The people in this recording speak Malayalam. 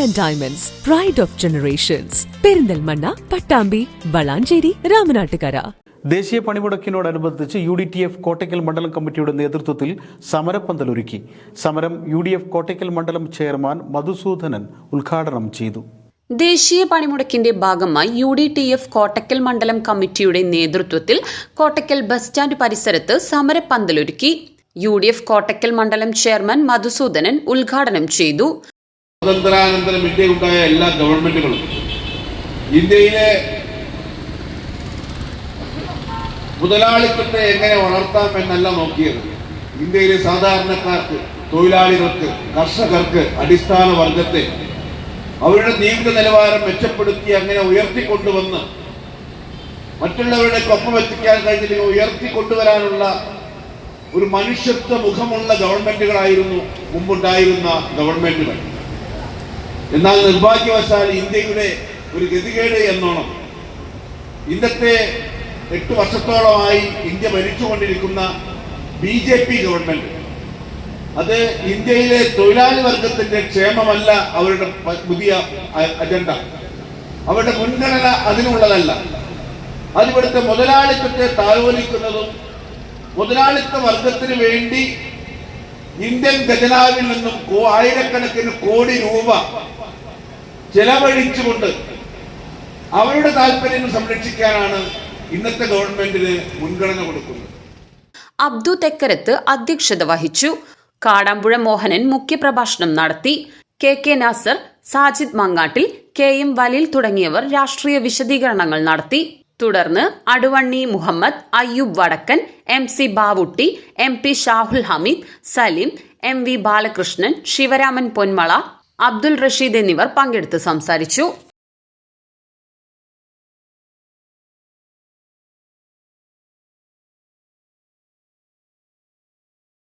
Gold & Diamonds, Pride of Generations. Perinthalmanna, Pattambi, Valanchery, Ramanattukara. ദേശീയ പണിമുടക്കിനോടനുബന്ധിച്ച് UDTF കോട്ടയ്ക്കൽ മണ്ഡലം കമ്മിറ്റിയുടെ നേതൃത്വത്തിൽ സമരപ്പന്തലൊരുക്കി. സമരം UDF കോട്ടയ്ക്കൽ മണ്ഡലം ചെയർമാൻ മധുസൂദനൻ ഉദ്ഘാടനം ചെയ്തു. ദേശീയ പണിമുടക്കിന്റെ ഭാഗമായി UDTF കോട്ടയ്ക്കൽ മണ്ഡലം കമ്മിറ്റിയുടെ നേതൃത്വത്തിൽ കോട്ടയ്ക്കൽ ബസ് സ്റ്റാൻഡ് പരിസരത്ത് സമരപ്പന്തലൊരുക്കി. UDF കോട്ടയ്ക്കൽ മണ്ഡലം ചെയർമാൻ മധുസൂദനൻ ഉദ്ഘാടനം ചെയ്തു. സ്വാതന്ത്ര്യാനന്തരം ഇന്ത്യയിലുണ്ടായ എല്ലാ ഗവൺമെന്റുകളും ഇന്ത്യയിലെ മുതലാളിത്തത്തെ എങ്ങനെ വളർത്താം എന്നല്ല നോക്കിയത്. ഇന്ത്യയിലെ സാധാരണക്കാർക്ക്, തൊഴിലാളികൾക്ക്, കർഷകർക്ക്, അടിസ്ഥാന വർഗത്തെ അവരുടെ ജീവിത നിലവാരം മെച്ചപ്പെടുത്തി അങ്ങനെ ഉയർത്തിക്കൊണ്ടുവന്ന് മറ്റുള്ളവരുടെ ഒപ്പം എത്തിക്കാൻ കഴിഞ്ഞില്ലെങ്കിൽ ഉയർത്തിക്കൊണ്ടുവരാനുള്ള ഒരു മനുഷ്യത്വ മുഖമുള്ള ഗവൺമെന്റുകളായിരുന്നു മുമ്പുണ്ടായിരുന്ന ഗവൺമെന്റുകൾ. എന്നാൽ നിർഭാഗ്യവശാൽ ഇന്ത്യയുടെ ഒരു ഗതികേട് എന്നോണം ഇന്നത്തെ 8 വർഷത്തോളമായി ഇന്ത്യ ഭരിച്ചുകൊണ്ടിരിക്കുന്ന BJP ഗവൺമെന്റ്, അത് ഇന്ത്യയിലെ തൊഴിലാളി വർഗത്തിന്റെ ക്ഷേമമല്ല അവരുടെ പുതിയ അജണ്ട. അവരുടെ മുൻഗണന അതിനുള്ളതല്ല. അതിവിടുത്തെ മുതലാളിത്തത്തെ താലോലിക്കുന്നതും മുതലാളിത്ത വർഗത്തിന് വേണ്ടി ഇന്ത്യൻ ഖജനാവിൽ നിന്നും ആയിരക്കണക്കിന് കോടി രൂപ ചെലവഴിച്ചുകൊണ്ട് അവരുടെ താല്പര്യങ്ങൾ സംരക്ഷിക്കാനാണ് ഇന്നത്തെ ഗവൺമെന്റിന് മുൻഗണന കൊടുക്കുന്നത്. അബ്ദു തെക്കരത്ത് അധ്യക്ഷത വഹിച്ചു. കാടാമ്പുഴ മോഹനൻ മുഖ്യപ്രഭാഷണം നടത്തി. KK നാസർ, സാജിദ് മങ്ങാട്ടിൽ, KM വലീൽ തുടങ്ങിയവർ രാഷ്ട്രീയ വിശദീകരണങ്ങൾ നടത്തി. തുടർന്ന് അടുവണ്ണി മുഹമ്മദ്, അയ്യൂബ് വടക്കൻ, MC Bavutty, MP Shahul Hameed, Saleem, MV Balakrishnan, Sivaraman Ponmala, Abdul Rasheed എന്നിവർ പങ്കെടുത്ത് സംസാരിച്ചു.